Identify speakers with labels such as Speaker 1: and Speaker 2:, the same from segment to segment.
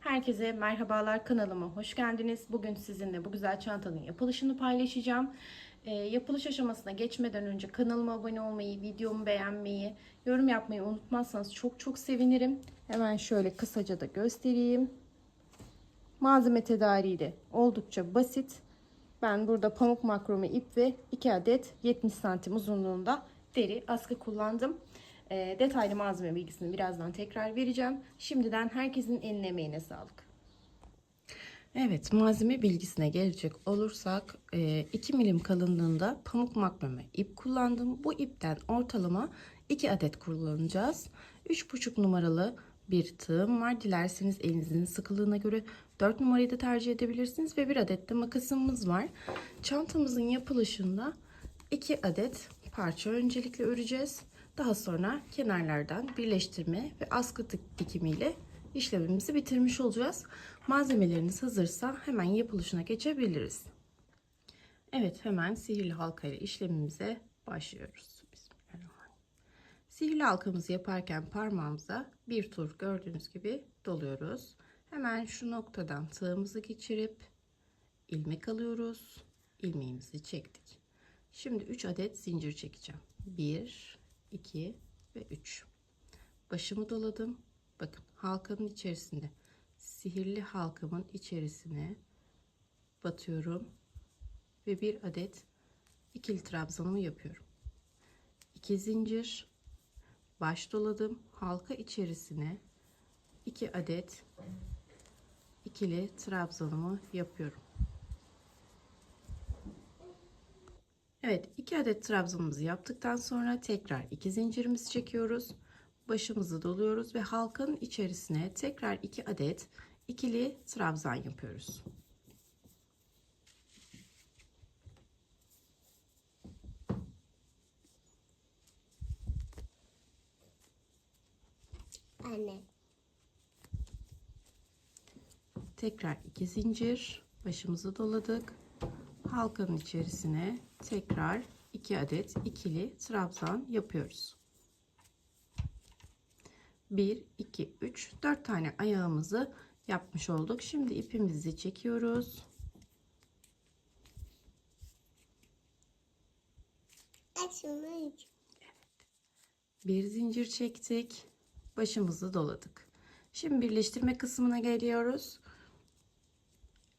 Speaker 1: Herkese merhabalar, kanalıma hoş geldiniz. Bugün sizinle bu güzel çantanın yapılışını paylaşacağım. Yapılış aşamasına geçmeden önce kanalıma abone olmayı, videomu beğenmeyi, yorum yapmayı unutmazsanız çok sevinirim. Hemen şöyle kısaca da göstereyim. Malzeme tedariği de oldukça basit. Ben burada pamuk makrome ip ve 2 adet 70 santim uzunluğunda deri askı kullandım. Detaylı malzeme bilgisini birazdan tekrar vereceğim. Şimdiden herkesin eline emeğine sağlık. Evet, malzeme bilgisine gelecek olursak 2 milim kalınlığında pamuk makrome ip kullandım. Bu ipten ortalama 2 adet kullanacağız. 3,5 numaralı bir tığım var. Dilerseniz elinizin sıkılığına göre 4 numarayı da tercih edebilirsiniz ve bir adet de makasımız var. Çantamızın yapılışında 2 adet parça öncelikle öreceğiz. Daha sonra kenarlardan birleştirme ve askı dikimiyle işlemimizi bitirmiş olacağız. Malzemeleriniz hazırsa hemen yapılışına geçebiliriz. Evet, hemen sihirli halka ile işlemimize başlıyoruz. Bismillahirrahmanirrahim. Sihirli halkamızı yaparken parmağımıza bir tur gördüğünüz gibi doluyoruz. Hemen şu noktadan tığımızı geçirip ilmek alıyoruz. İlmeğimizi çektik. Şimdi 3 adet zincir çekeceğim. 1, 2 ve 3. Başımı doladım. Bakın halkanın içerisinde, sihirli halkamın içerisine batıyorum ve bir adet ikili trabzanımı yapıyorum. 2 zincir, baş doladım, halka içerisine 2 adet ikili trabzanımı yapıyorum. Evet, 2 adet trabzanımızı yaptıktan sonra tekrar 2 zincirimizi çekiyoruz. Başımızı doluyoruz ve halkanın içerisine tekrar 2 adet ikili trabzan yapıyoruz.
Speaker 2: Anne.
Speaker 1: Tekrar 2 zincir, başımızı doladık. Halkanın içerisine tekrar 2 adet ikili trabzan yapıyoruz. 1, 2, 3, 4 tane ayağımızı yapmış olduk. Şimdi ipimizi çekiyoruz.
Speaker 2: Açılmış.
Speaker 1: Bir zincir çektik. Başımızı doladık. Şimdi birleştirme kısmına geliyoruz.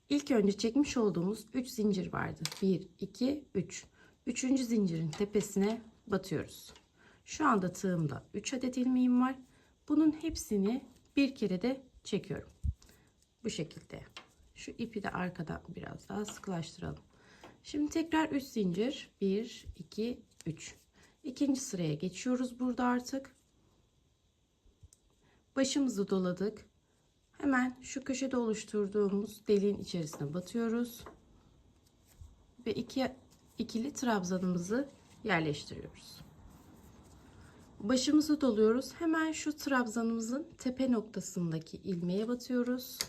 Speaker 1: İlk önce çekmiş olduğumuz 3 zincir vardı. 1, 2, 3. Üçüncü zincirin tepesine batıyoruz. Şu anda tığımda 3 adet ilmeğim var. Bunun hepsini bir kere de çekiyorum. Bu şekilde. Şu ipi de arkadan biraz daha sıkılaştıralım. Şimdi tekrar 3 zincir. 1, 2, 3. İkinci sıraya geçiyoruz burada artık. Başımızı doladık. Hemen şu köşede oluşturduğumuz deliğin içerisine batıyoruz. Ve ikili trabzanımızı yerleştiriyoruz. Başımızı doluyoruz. Hemen şu trabzanımızın tepe noktasındaki ilmeğe batıyoruz.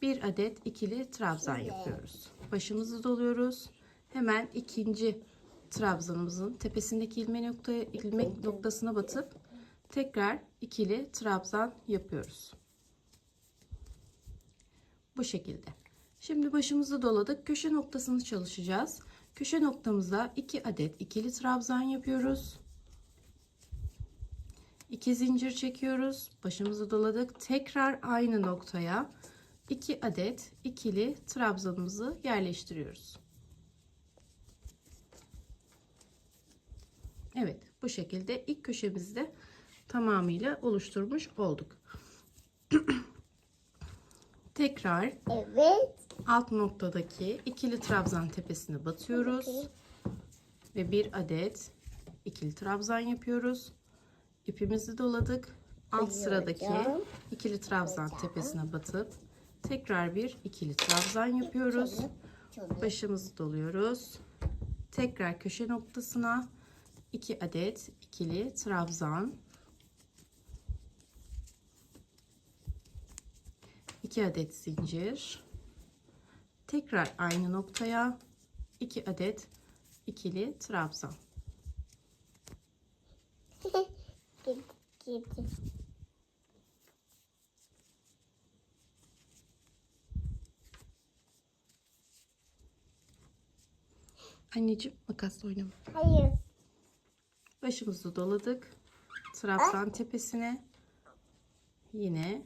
Speaker 1: Bir adet ikili trabzan yapıyoruz. Başımızı doluyoruz. Hemen ikinci trabzanımızın tepesindeki ilmek noktasına batıp tekrar ikili trabzan yapıyoruz. Bu şekilde. Şimdi başımızı doladık. Köşe noktasını çalışacağız. Köşe noktamıza 2 adet ikili trabzan yapıyoruz. 2 zincir çekiyoruz. Başımızı doladık. Tekrar aynı noktaya 2 adet ikili trabzanımızı yerleştiriyoruz. Evet, bu şekilde ilk köşemizi de tamamıyla oluşturmuş olduk. Tekrar
Speaker 2: Evet.
Speaker 1: alt noktadaki ikili trabzan tepesine batıyoruz ve bir adet ikili trabzan yapıyoruz. İpimizi doladık. Alt sıradaki ikili trabzan tepesine batıp tekrar bir ikili trabzan yapıyoruz. Başımızı doluyoruz. Tekrar köşe noktasına 2 adet ikili trabzan, 2 adet zincir, tekrar aynı noktaya 2 adet ikili trabzan.
Speaker 2: Gitti.
Speaker 1: Anneciğim makasla oynama.
Speaker 2: Hayır.
Speaker 1: Başımızı doladık. Trabzan tepesine yine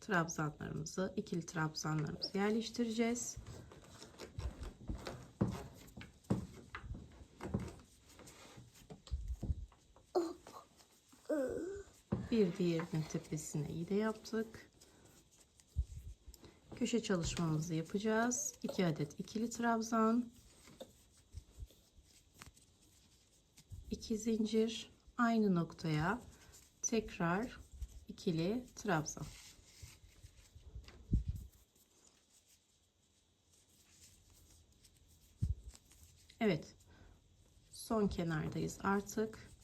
Speaker 1: trabzanlarımızı, ikili trabzanlarımızı yerleştireceğiz. Bir diğerinin tepesine yine yaptık. Köşe çalışmamızı yapacağız. 2 adet ikili trabzan, 2 zincir, aynı noktaya tekrar ikili trabzan. Evet, son kenardayız artık.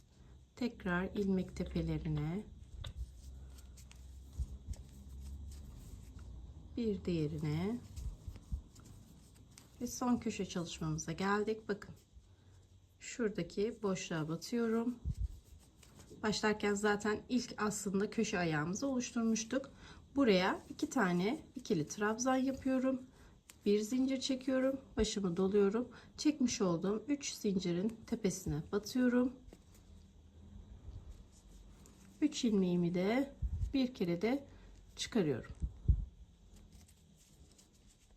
Speaker 1: Tekrar ilmek tepelerine, bir diğerine ve son köşe çalışmamıza geldik. Bakın, şuradaki boşluğa batıyorum. Başlarken zaten ilk aslında köşe ayağımızı oluşturmuştuk. Buraya 2 tane ikili trabzan yapıyorum. Bir zincir çekiyorum. Başımı doluyorum. Çekmiş olduğum 3 zincirin tepesine batıyorum. 3 ilmeğimi de bir kere de çıkarıyorum.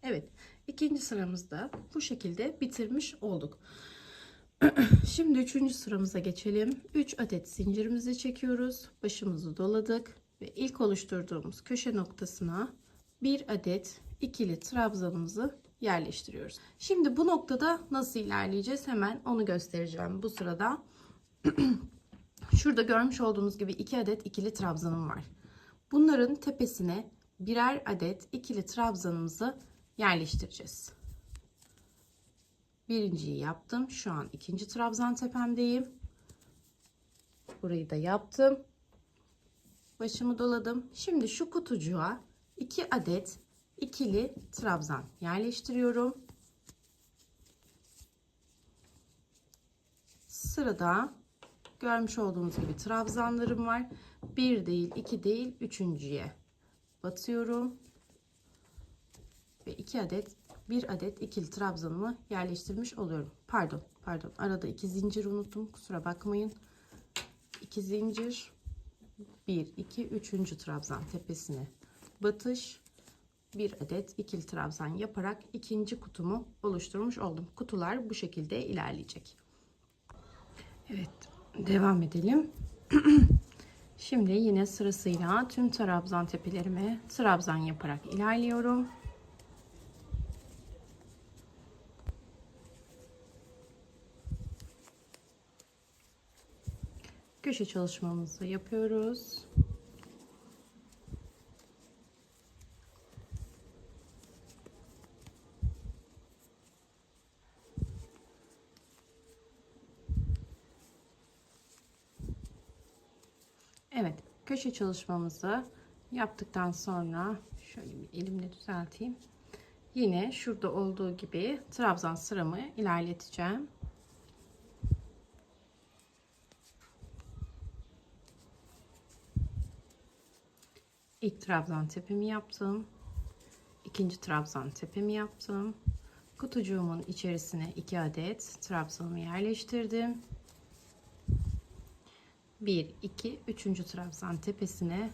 Speaker 1: Evet, ikinci sıramızda bu şekilde bitirmiş olduk. Şimdi üçüncü sıramıza geçelim. 3 adet zincirimizi çekiyoruz. Başımızı doladık ve ilk oluşturduğumuz köşe noktasına bir adet ikili trabzanımızı yerleştiriyoruz. Şimdi bu noktada nasıl ilerleyeceğiz? Hemen onu göstereceğim bu sırada. Şurada görmüş olduğunuz gibi 2 adet ikili trabzanım var. Bunların tepesine birer adet ikili trabzanımızı yerleştireceğiz. Birinciyi yaptım. Şu an ikinci trabzan tepemdeyim. Burayı da yaptım. Başımı doladım. Şimdi şu kutucuğa 2 adet ikili trabzan yerleştiriyorum. Sırada görmüş olduğunuz gibi trabzanlarım var. Bir değil, iki değil, üçüncüye batıyorum. Ve 1 adet ikili trabzanımı yerleştirmiş oluyorum. Pardon. Arada 2 zincir unuttum. Kusura bakmayın. 2 zincir. 1, 2, 3. trabzan tepesine batış. 1 adet ikili trabzan yaparak ikinci kutumu oluşturmuş oldum. Kutular bu şekilde ilerleyecek. Evet. Devam edelim. Şimdi yine sırasıyla tüm trabzan tepelerime trabzan yaparak ilerliyorum. Köşe çalışmamızı yapıyoruz. Evet, köşe çalışmamızı yaptıktan sonra şöyle bir elimle düzelteyim. Yine şurada olduğu gibi trabzan sıramı ilerleteceğim. İlk trabzan tepemi yaptım. İkinci trabzan tepemi yaptım. Kutucuğumun içerisine 2 adet trabzanımı yerleştirdim. 1, 2, 3. trabzan tepesine,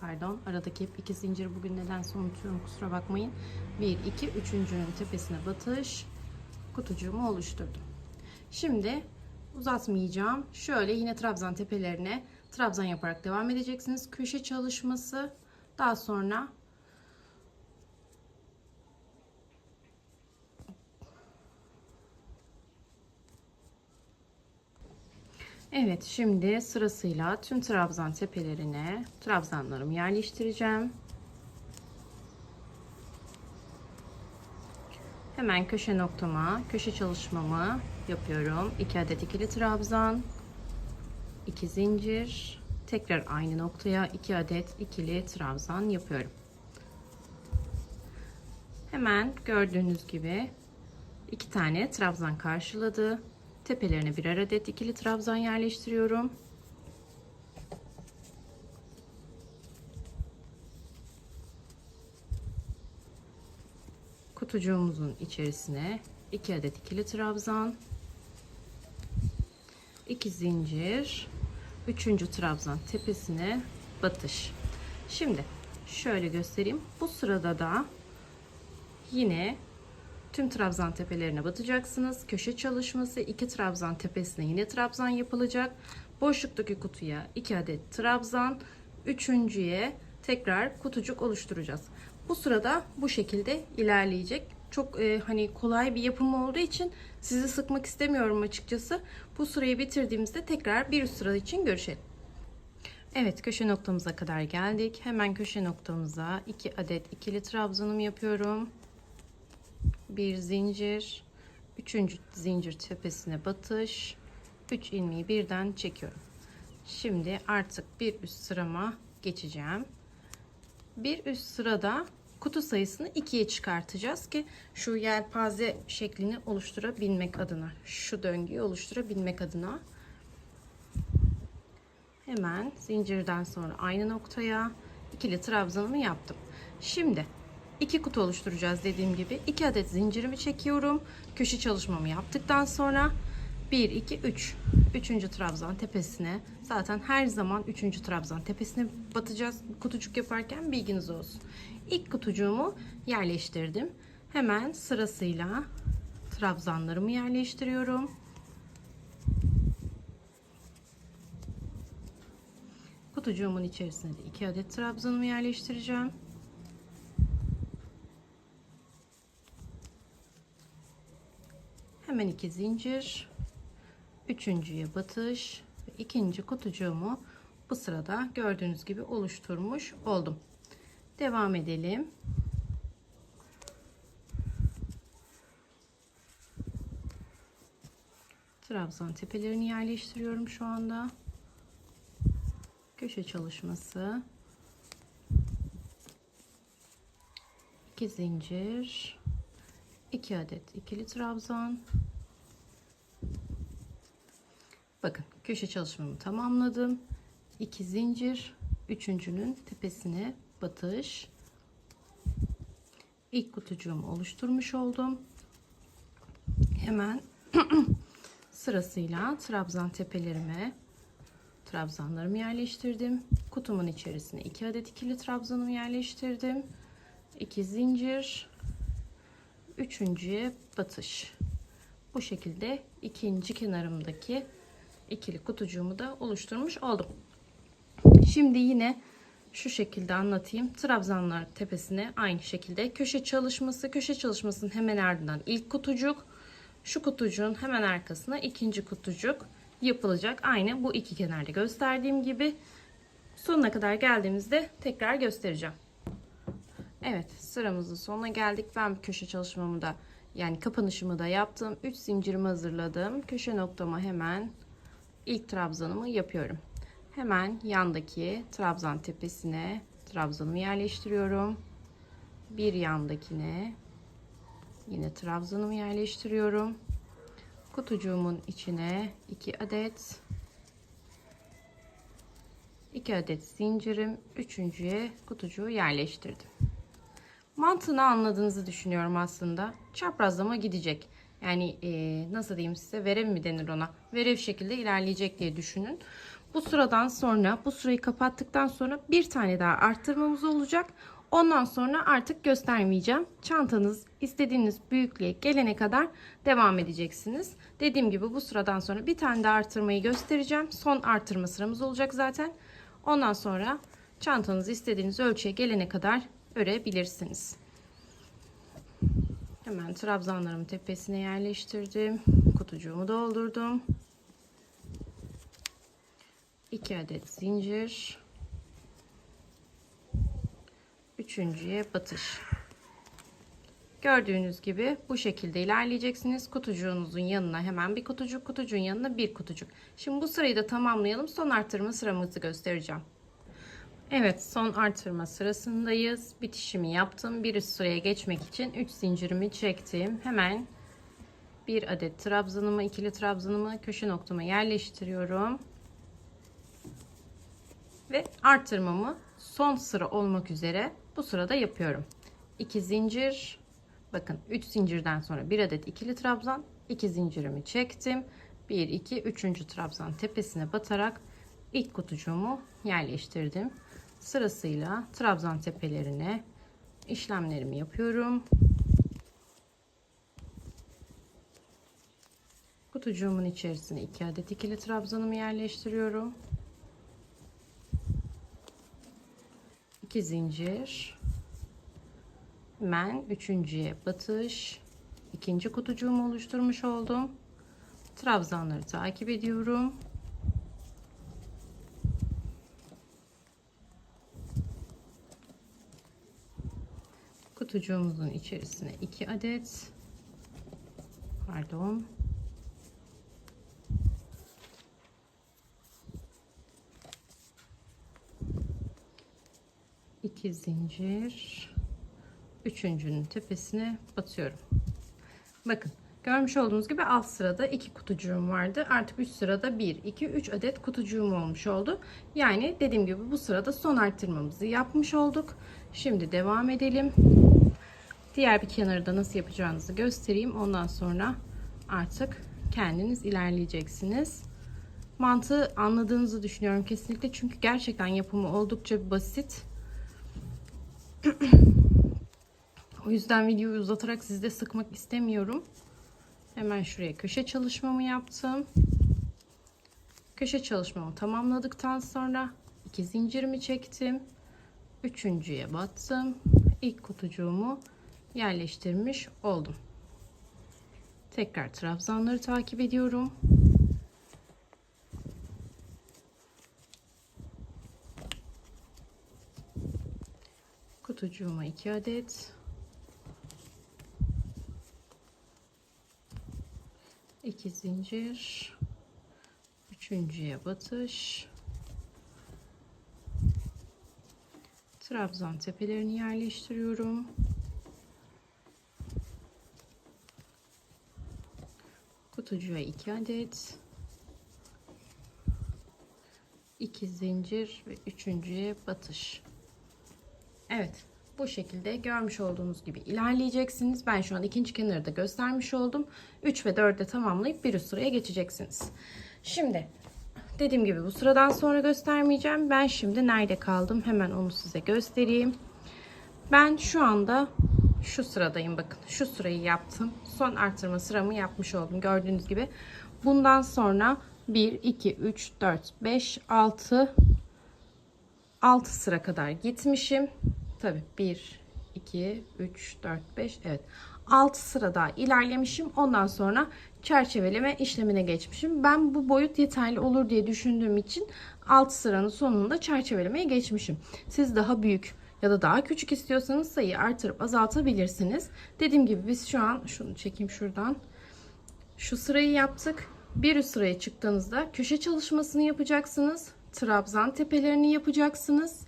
Speaker 1: pardon, aradaki hep 2 zincir bugün nedense unutuyorum, kusura bakmayın. 1, 2, 3.'nün tepesine batış, kutucuğumu oluşturdum. Şimdi uzatmayacağım. Şöyle yine trabzan tepelerine trabzan yaparak devam edeceksiniz. Köşe çalışması, daha sonra evet, şimdi sırasıyla tüm trabzan tepelerine trabzanlarımı yerleştireceğim. Hemen köşe noktama köşe çalışmamı yapıyorum. 2 adet ikili trabzan, 2 zincir, tekrar aynı noktaya 2 adet ikili trabzan yapıyorum. Hemen gördüğünüz gibi 2 tane trabzan karşıladı. Tepelerine birer adet ikili trabzan yerleştiriyorum. Kutucuğumuzun içerisine 2 adet ikili trabzan, 2 zincir, 3. trabzan tepesine batış. Şimdi şöyle göstereyim. Bu sırada da yine tüm trabzan tepelerine batacaksınız. Köşe çalışması, 2 trabzan tepesine yine trabzan yapılacak. Boşluktaki kutuya 2 adet trabzan, üçüncüye tekrar kutucuk oluşturacağız. Bu sırada bu şekilde ilerleyecek. Çok hani kolay bir yapım olduğu için sizi sıkmak istemiyorum açıkçası. Bu sırayı bitirdiğimizde tekrar bir üst sıra için görüşelim. Evet, köşe noktamıza kadar geldik. Hemen köşe noktamıza 2 adet ikili trabzanımı yapıyorum. Bir zincir, 3. zincir tepesine batış, 3 ilmeği birden çekiyorum. Şimdi artık bir üst sırama geçeceğim. Bir üst sırada kutu sayısını 2'ye çıkartacağız ki şu yelpaze şeklini oluşturabilmek adına, şu döngüyü oluşturabilmek adına. Hemen zincirden sonra aynı noktaya ikili trabzanımı yaptım. Şimdi 2 kutu oluşturacağız dediğim gibi. 2 adet zincirimi çekiyorum. Köşe çalışmamı yaptıktan sonra 1, 2, 3. 3. trabzan tepesine, zaten her zaman 3. trabzan tepesine batacağız kutucuk yaparken, bilginiz olsun. İlk kutucuğumu yerleştirdim. Hemen sırasıyla trabzanlarımı yerleştiriyorum. Kutucuğumun içerisine de 2 adet trabzanımı yerleştireceğim. Hemen 2 zincir, üçüncüye batış ve ikinci kutucuğumu bu sırada gördüğünüz gibi oluşturmuş oldum. Devam edelim. Trabzan tepelerini yerleştiriyorum şu anda. Köşe çalışması, 2 zincir, 2 adet ikili trabzan. Bakın, köşe çalışmamı tamamladım. 2 zincir, üçüncünün tepesine batış. İlk kutucuğumu oluşturmuş oldum. Hemen sırasıyla trabzan tepelerime trabzanlarımı yerleştirdim. Kutumun içerisine 2 adet ikili trabzanımı yerleştirdim. 2 zincir, üçüncüye batış. Bu şekilde ikinci kenarımdaki ikili kutucuğumu da oluşturmuş oldum. Şimdi yine şu şekilde anlatayım. Trabzanlar tepesine aynı şekilde köşe çalışması, köşe çalışmasının hemen ardından ilk kutucuk, şu kutucuğun hemen arkasına ikinci kutucuk yapılacak. Aynı bu iki kenarda gösterdiğim gibi. Sonuna kadar geldiğimizde tekrar göstereceğim. Evet, sıramızın sonuna geldik. Ben köşe çalışmamı da, yani kapanışımı da yaptım. 3 zincirimi hazırladım. Köşe noktama hemen ilk trabzanımı yapıyorum. Hemen yandaki trabzan tepesine trabzanımı yerleştiriyorum. Bir yandakine yine trabzanımı yerleştiriyorum. Kutucuğumun içine 2 adet zincirim, üçüncüye kutucuğu yerleştirdim. Mantığını anladığınızı düşünüyorum aslında. Çaprazlama gidecek. Yani nasıl diyeyim size, verev mi denir ona? Verev şekilde ilerleyecek diye düşünün. Bu sıradan sonra, bu sırayı kapattıktan sonra bir tane daha arttırmamız olacak. Ondan sonra artık göstermeyeceğim. Çantanız istediğiniz büyüklüğe gelene kadar devam edeceksiniz. Dediğim gibi bu sıradan sonra bir tane daha arttırmayı göstereceğim. Son arttırma sıramız olacak zaten. Ondan sonra çantanız istediğiniz ölçüye gelene kadar örebilirsiniz. Hemen trabzanlarımı tepesine yerleştirdim. Kutucuğumu doldurdum. 2 adet zincir. Üçüncüye batış. Gördüğünüz gibi bu şekilde ilerleyeceksiniz. Kutucuğunuzun yanına hemen bir kutucuk, kutucuğun yanına bir kutucuk. Şimdi bu sırayı da tamamlayalım. Son artırma sıramızı göstereceğim. Evet, son artırma sırasındayız. Bitişimi yaptım. Bir üst sıraya geçmek için 3 zincirimi çektim. Hemen bir adet trabzanımı, ikili trabzanımı köşe noktama yerleştiriyorum. Ve artırmamı son sıra olmak üzere bu sırada yapıyorum. 2 zincir. Bakın, 3 zincirden sonra bir adet ikili trabzan, 2 zincirimi çektim. 1 2 3. trabzan tepesine batarak ilk kutucuğumu yerleştirdim. Sırasıyla trabzan tepelerine işlemlerimi yapıyorum. Kutucuğumun içerisine 2 adet ikili trabzanımı yerleştiriyorum. 2 zincir. Hemen üçüncüye batış. İkinci kutucuğumu oluşturmuş oldum. Trabzanları takip ediyorum. Kutucuğumuzun içerisine 2 adet, pardon, 2 zincir, üçüncünün tepesine batıyorum. Bakın, görmüş olduğunuz gibi alt sırada 2 kutucuğum vardı. Artık üst sırada 1 2 3 adet kutucuğum olmuş oldu. Yani dediğim gibi bu sırada son arttırmamızı yapmış olduk. Şimdi devam edelim. Diğer bir kenarı da nasıl yapacağınızı göstereyim. Ondan sonra artık kendiniz ilerleyeceksiniz. Mantığı anladığınızı düşünüyorum kesinlikle. Çünkü gerçekten yapımı oldukça basit. O yüzden videoyu uzatarak sizi de sıkmak istemiyorum. Hemen şuraya köşe çalışmamı yaptım. Köşe çalışmamı tamamladıktan sonra 2 zincirimi çektim. Üçüncüye battım. İlk kutucuğumu yerleştirmiş oldum. Tekrar trabzanları takip ediyorum. Kutucuğuma 2 adet, 2 zincir, üçüncüye batış, trabzan tepelerini yerleştiriyorum. Kutucuğa 2 adet, 2 zincir ve üçüncüye batış. Evet, bu şekilde görmüş olduğunuz gibi ilerleyeceksiniz. Ben şu an ikinci kenarı da göstermiş oldum. 3 ve 4'e tamamlayıp bir üst sıraya geçeceksiniz. Şimdi dediğim gibi bu sıradan sonra göstermeyeceğim. Ben şimdi nerede kaldım hemen onu size göstereyim. Ben şu anda şu sıradayım, bakın şu sırayı yaptım. Son artırma sıramı yapmış oldum gördüğünüz gibi. Bundan sonra 1 2 3 4 5 6 sıra kadar gitmişim. Tabii 1 2 3 4 5, evet 6 sıra daha ilerlemişim. Ondan sonra çerçeveleme işlemine geçmişim. Ben bu boyut yeterli olur diye düşündüğüm için 6 sıranın sonunda çerçevelemeye geçmişim. Siz daha büyük ya da daha küçük istiyorsanız sayıyı artırıp azaltabilirsiniz. Dediğim gibi biz şu an şunu çekeyim şuradan. Şu sırayı yaptık. Bir üst sıraya çıktığınızda köşe çalışmasını yapacaksınız. Trabzan tepelerini yapacaksınız.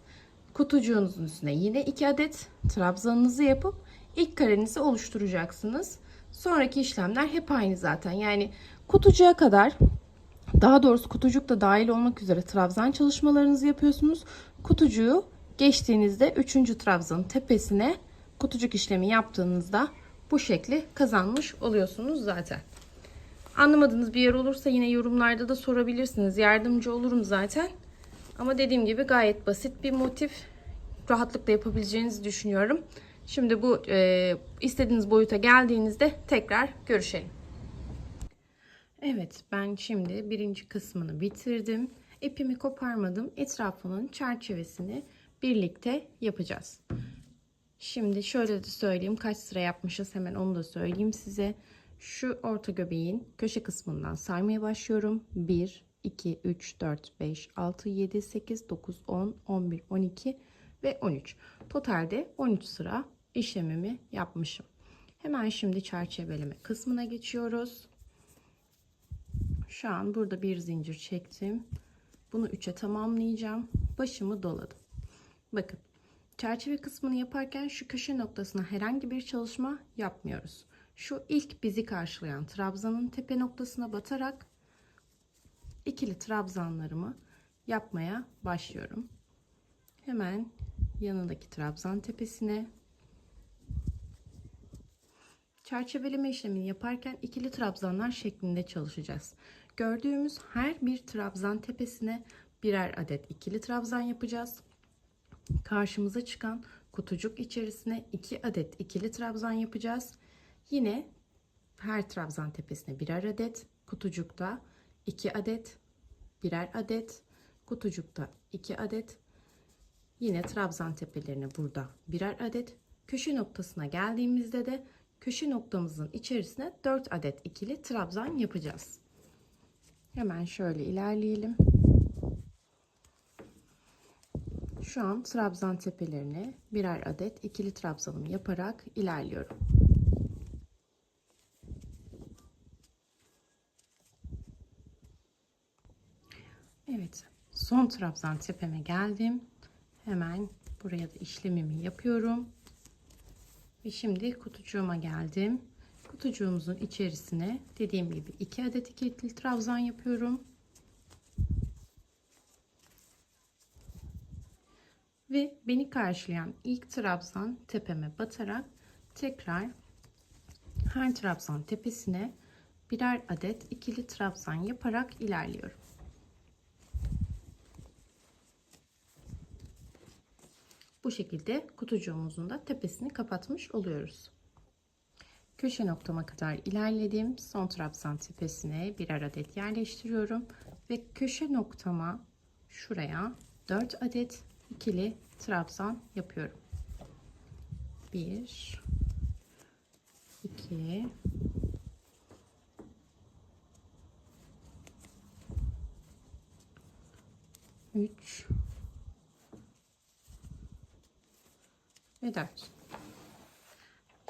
Speaker 1: Kutucuğunuzun üstüne yine 2 adet trabzanınızı yapıp ilk karenizi oluşturacaksınız. Sonraki işlemler hep aynı zaten. Yani kutucuğa kadar, daha doğrusu kutucuk da dahil olmak üzere trabzan çalışmalarınızı yapıyorsunuz. Kutucuğu geçtiğinizde 3. trabzanın tepesine kutucuk işlemi yaptığınızda bu şekli kazanmış oluyorsunuz zaten. Anlamadığınız bir yer olursa yine yorumlarda da sorabilirsiniz. Yardımcı olurum zaten. Ama dediğim gibi gayet basit bir motif. Rahatlıkla yapabileceğinizi düşünüyorum. Şimdi bu istediğiniz boyuta geldiğinizde tekrar görüşelim. Evet, ben şimdi birinci kısmını bitirdim. İpimi koparmadım. Etrafının çerçevesini birlikte yapacağız. Şimdi şöyle de söyleyeyim. Kaç sıra yapmışız hemen onu da söyleyeyim size. Şu orta göbeğin köşe kısmından saymaya başlıyorum. 1, 2, 3, 4, 5, 6, 7, 8, 9, 10, 11, 12 ve 13. Totalde 13 sıra işlemimi yapmışım. Hemen şimdi çerçeveleme kısmına geçiyoruz. Şu an burada bir zincir çektim. Bunu 3'e tamamlayacağım. Başımı doladım. Bakın, çerçeve kısmını yaparken şu köşe noktasına herhangi bir çalışma yapmıyoruz. Şu ilk bizi karşılayan trabzanın tepe noktasına batarak ikili trabzanlarımı yapmaya başlıyorum. Hemen yanındaki trabzan tepesine Çerçeveleme işlemini yaparken ikili trabzanlar şeklinde çalışacağız. Gördüğümüz her bir trabzan tepesine birer adet ikili trabzan yapacağız. Karşımıza çıkan kutucuk içerisine 2 adet ikili trabzan yapacağız. Yine her trabzan tepesine birer adet, kutucukta 2 adet, birer adet, kutucukta 2 adet. Yine trabzan tepelerine burada birer adet. Köşe noktasına geldiğimizde de köşe noktamızın içerisine 4 adet ikili trabzan yapacağız. Hemen şöyle ilerleyelim. Şu an trabzan tepelerine birer adet ikili trabzanımı yaparak ilerliyorum. Evet, son trabzan tepeme geldim. Hemen buraya da işlemimi yapıyorum. Ve şimdi kutucuğuma geldim. Kutucuğumuzun içerisine dediğim gibi 2 adet ikili trabzan yapıyorum. Ve beni karşılayan ilk trabzan tepeme batarak tekrar her trabzan tepesine birer adet ikili trabzan yaparak ilerliyorum. Bu şekilde kutucuğumuzun da tepesini kapatmış oluyoruz. Köşe noktama kadar ilerledim. Son trabzan tepesine birer adet yerleştiriyorum ve köşe noktama şuraya 4 adet ikili trabzan yapıyorum. 1 2 3 ve 4.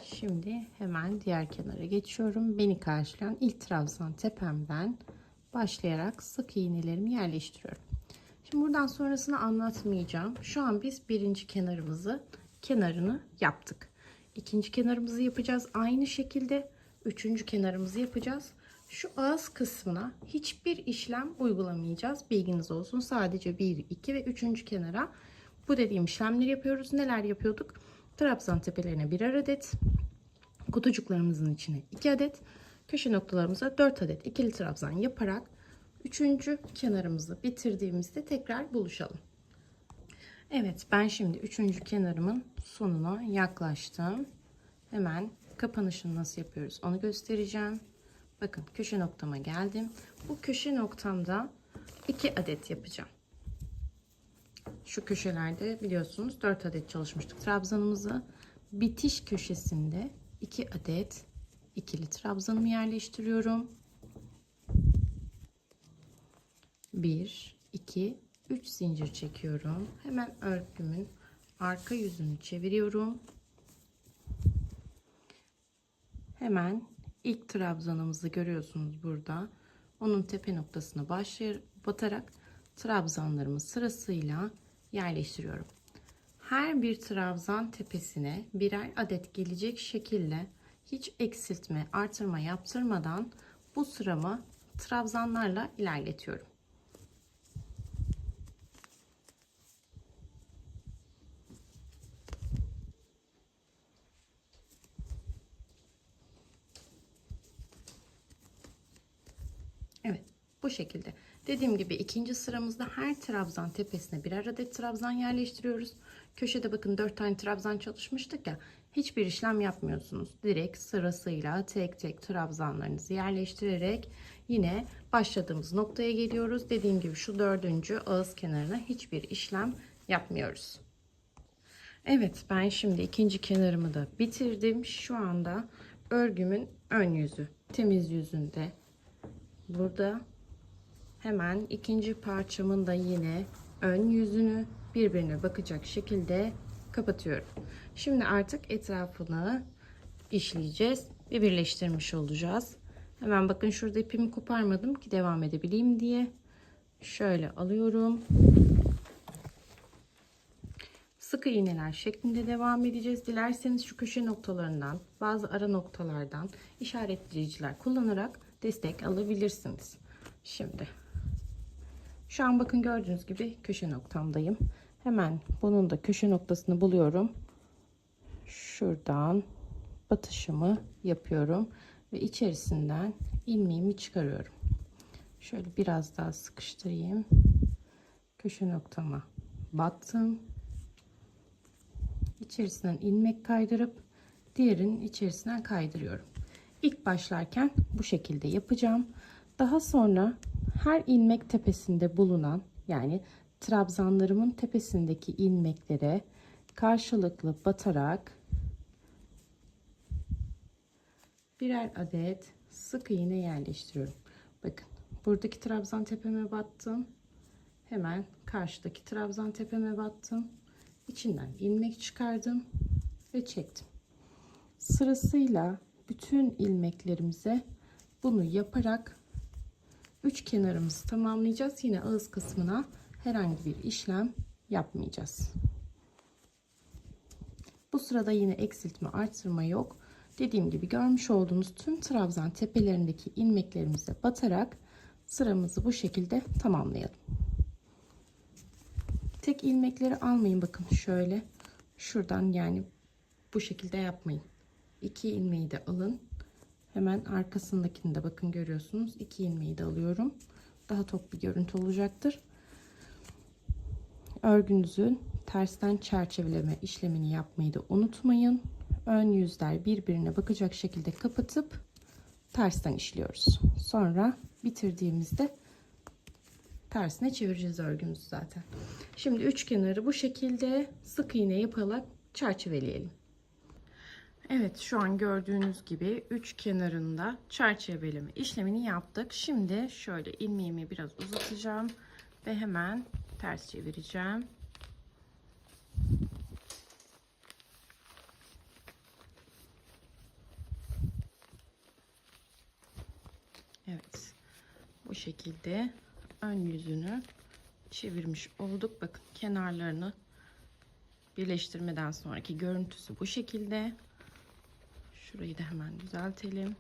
Speaker 1: Şimdi hemen diğer kenara geçiyorum. Beni karşılayan ilk trabzan tepemden başlayarak sık iğnelerimi yerleştiriyorum. Şimdi buradan sonrasını anlatmayacağım. Şu an biz birinci kenarını yaptık. İkinci kenarımızı yapacağız. Aynı şekilde üçüncü kenarımızı yapacağız. Şu ağız kısmına hiçbir işlem uygulamayacağız. Bilginiz olsun. Sadece 1, 2 ve 3. kenara bu dediğim işlemleri yapıyoruz. Neler yapıyorduk? Trabzan tepelerine birer adet, kutucuklarımızın içine 2 adet, köşe noktalarımıza 4 adet ikili trabzan yaparak 3. kenarımızı bitirdiğimizde tekrar buluşalım. Evet, ben şimdi 3. kenarımın sonuna yaklaştım. Hemen kapanışını nasıl yapıyoruz onu göstereceğim. Bakın köşe noktama geldim. Bu köşe noktamda 2 adet yapacağım. Şu köşelerde biliyorsunuz 4 adet çalışmıştık trabzanımızı. Bitiş köşesinde 2 adet ikili trabzanımı yerleştiriyorum. 1 2 3 zincir çekiyorum. Hemen örgümün arka yüzünü çeviriyorum. Hemen ilk trabzanımızı görüyorsunuz burada. Onun tepe noktasına batarak trabzanlarımı sırasıyla yerleştiriyorum. Her bir trabzan tepesine birer adet gelecek şekilde hiç eksiltme, artırma yaptırmadan bu sıramı trabzanlarla ilerletiyorum. Evet, bu şekilde. Dediğim gibi ikinci sıramızda her trabzan tepesine birer adet trabzan yerleştiriyoruz. Köşede bakın 4 tane trabzan çalışmıştık ya. Hiçbir işlem yapmıyorsunuz. Direkt sırasıyla tek tek trabzanlarınızı yerleştirerek yine başladığımız noktaya geliyoruz. Dediğim gibi şu 4. ağız kenarına hiçbir işlem yapmıyoruz. Evet, ben şimdi ikinci kenarımı da bitirdim. Şu anda örgümün ön yüzü, temiz yüzünde. Burada hemen ikinci parçamın da yine ön yüzünü birbirine bakacak şekilde kapatıyorum. Şimdi artık etrafını işleyeceğiz ve birleştirmiş olacağız. Hemen bakın şurada ipimi koparmadım ki devam edebileyim diye. Şöyle alıyorum. Sık iğneler şeklinde devam edeceğiz. Dilerseniz şu köşe noktalarından, bazı ara noktalardan işaretleyiciler kullanarak destek alabilirsiniz. Şimdi şu an bakın gördüğünüz gibi köşe noktamdayım. Hemen bunun da köşe noktasını buluyorum. Şuradan batışımı yapıyorum ve içerisinden ilmeğimi çıkarıyorum. Şöyle biraz daha sıkıştırayım. Köşe noktama battım. İçerisinden ilmek kaydırıp diğerinin içerisinden kaydırıyorum. İlk başlarken bu şekilde yapacağım. Daha sonra her ilmek tepesinde bulunan, yani trabzanlarımın tepesindeki ilmeklere karşılıklı batarak birer adet sık iğne yerleştiriyorum. Bakın, buradaki trabzan tepeme battım. Hemen karşıdaki trabzan tepeme battım. İçinden ilmek çıkardım ve çektim. Sırasıyla bütün ilmeklerimize bunu yaparak üç kenarımızı tamamlayacağız. Yine ağız kısmına herhangi bir işlem yapmayacağız. Bu sırada yine eksiltme, artırma yok. Dediğim gibi görmüş olduğunuz tüm trabzan tepelerindeki ilmeklerimize batarak sıramızı bu şekilde tamamlayalım. Tek ilmekleri almayın, bakın şöyle şuradan, yani bu şekilde yapmayın. İki ilmeği de alın. Hemen arkasındakini de bakın, görüyorsunuz. İki ilmeği de alıyorum. Daha tok bir görüntü olacaktır. Örgünüzün tersten çerçeveleme işlemini yapmayı da unutmayın. Ön yüzler birbirine bakacak şekilde kapatıp tersten işliyoruz. Sonra bitirdiğimizde tersine çevireceğiz örgümüzü zaten. Şimdi üç kenarı bu şekilde sık iğne yaparak çerçeveleyelim. Evet, şu an gördüğünüz gibi üç kenarında çerçeveleme işlemini yaptık. Şimdi şöyle ilmeğimi biraz uzatacağım ve hemen ters çevireceğim. Evet, bu şekilde ön yüzünü çevirmiş olduk. Bakın, kenarlarını birleştirmeden sonraki görüntüsü bu şekilde. Şurayı da hemen düzeltelim.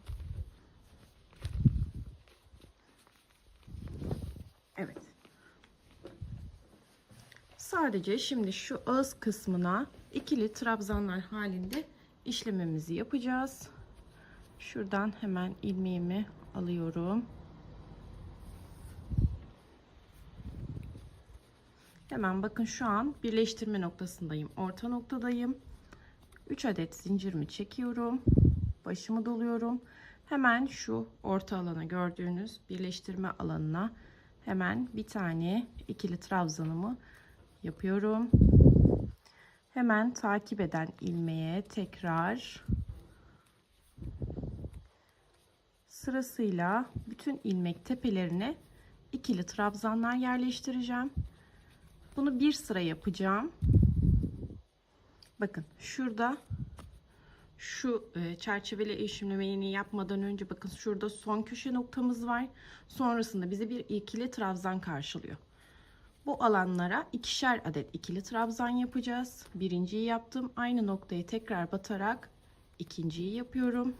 Speaker 1: Evet. Sadece şimdi şu ağız kısmına ikili trabzanlar halinde işlemimizi yapacağız. Şuradan hemen ilmeğimi alıyorum. Hemen bakın, şu an birleştirme noktasındayım. Orta noktadayım. 3 adet zincirimi çekiyorum. Başımı doluyorum. Hemen şu orta alana, gördüğünüz birleştirme alanına hemen bir tane ikili trabzanımı yapıyorum. Hemen takip eden ilmeğe tekrar sırasıyla bütün ilmek tepelerine ikili trabzanlar yerleştireceğim. Bunu bir sıra yapacağım. Bakın şurada şu çerçeveli işlemini yapmadan önce bakın, şurada son köşe noktamız var. Sonrasında bizi bir ikili trabzan karşılıyor. Bu alanlara ikişer adet ikili trabzan yapacağız. Birinciyi yaptım. Aynı noktayı tekrar batarak ikinciyi yapıyorum.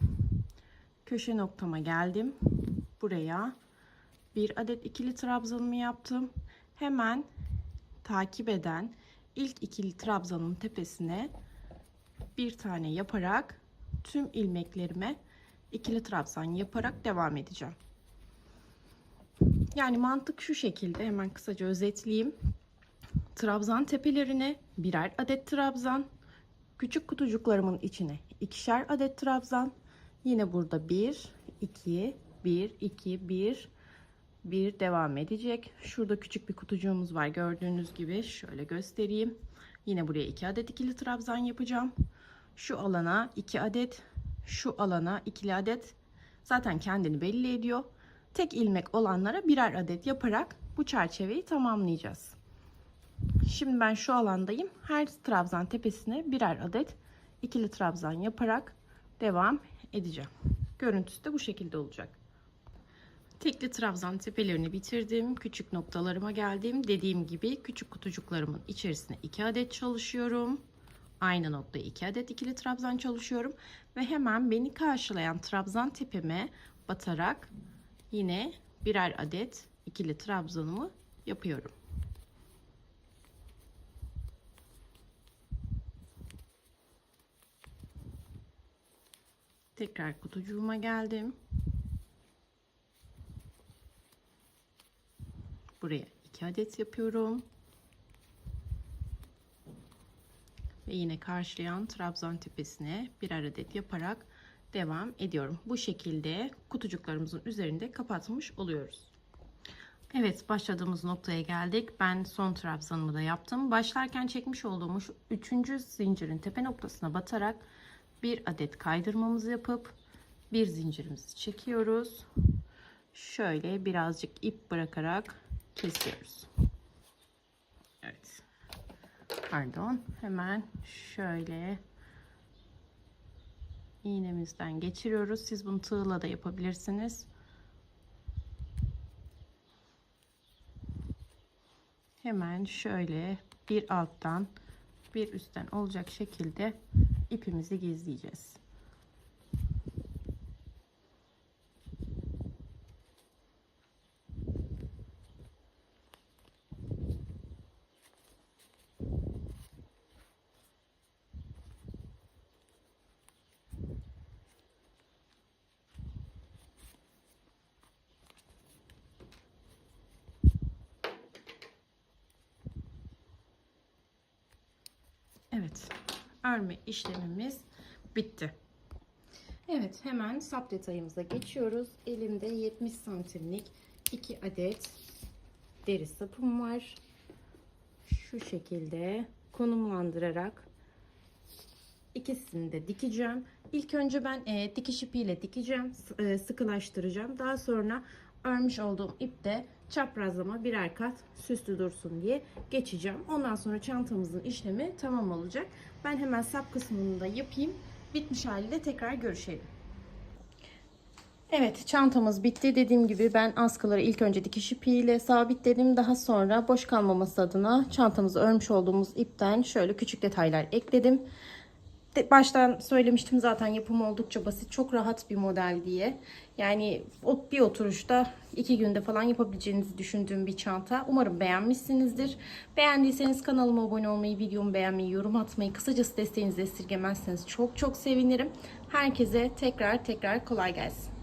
Speaker 1: Köşe noktama geldim. Buraya bir adet ikili trabzanımı yaptım. Hemen takip eden ilk ikili trabzanın tepesine bir tane yaparak tüm ilmeklerime ikili trabzan yaparak devam edeceğim. Yani mantık şu şekilde, hemen kısaca özetleyeyim. Trabzan tepelerine birer adet trabzan, küçük kutucuklarımın içine ikişer adet trabzan, yine burada 1 2 1 2 1 1 devam edecek. Şurada küçük bir kutucuğumuz var, gördüğünüz gibi. Şöyle göstereyim. Yine buraya 2 adet ikili trabzan yapacağım. Şu alana 2 adet, şu alana ikili adet, zaten kendini belli ediyor. Tek ilmek olanlara birer adet yaparak bu çerçeveyi tamamlayacağız. Şimdi ben şu alandayım. Her trabzan tepesine birer adet ikili trabzan yaparak devam edeceğim. Görüntüsü de bu şekilde olacak. Tekli trabzan tepelerini bitirdim. Küçük noktalarıma geldim. Dediğim gibi küçük kutucuklarımın içerisine 2 adet çalışıyorum. Aynı noktaya 2 adet ikili trabzan çalışıyorum. Ve hemen beni karşılayan trabzan tepeme batarak yine birer adet ikili trabzanımı yapıyorum. Tekrar kutucuğuma geldim. Buraya 2 adet yapıyorum. Ve yine karşılayan trabzan tepesine birer adet yaparak devam ediyorum. Bu şekilde kutucuklarımızın üzerinde kapatmış oluyoruz. Evet, başladığımız noktaya geldik. Ben son trabzanımı da yaptım. Başlarken çekmiş olduğumuz 3. zincirin tepe noktasına batarak bir adet kaydırmamızı yapıp bir zincirimizi çekiyoruz. Şöyle birazcık ip bırakarak kesiyoruz. Evet. Pardon. Hemen şöyle iğnemizden geçiriyoruz. Siz bunu tığla da yapabilirsiniz. Hemen şöyle bir alttan bir üstten olacak şekilde ipimizi gizleyeceğiz. Evet, örme işlemimiz bitti. Evet, hemen sap detayımıza geçiyoruz. Elimde 70 santimlik 2 adet deri sapım var. Şu şekilde konumlandırarak ikisini de dikeceğim. İlk önce ben dikiş ipiyle dikeceğim, sıkılaştıracağım. Daha sonra örmüş olduğum ipte çaprazlama birer kat süslü dursun diye geçeceğim. Ondan sonra çantamızın işlemi tamam olacak. Ben hemen sap kısmını da yapayım. Bitmiş haliyle tekrar görüşelim. Evet, çantamız bitti. Dediğim gibi ben askıları ilk önce dikiş ipiyle sabitledim. Daha sonra boş kalmaması adına çantamızı örmüş olduğumuz ipten şöyle küçük detaylar ekledim. Baştan söylemiştim zaten, yapımı oldukça basit, çok rahat bir model diye. Yani bir oturuşta 2 günde falan yapabileceğinizi düşündüğüm bir çanta. Umarım beğenmişsinizdir. Beğendiyseniz kanalıma abone olmayı, videomu beğenmeyi, yorum atmayı, kısacası desteğinizi esirgemezseniz çok çok sevinirim. Herkese tekrar kolay gelsin.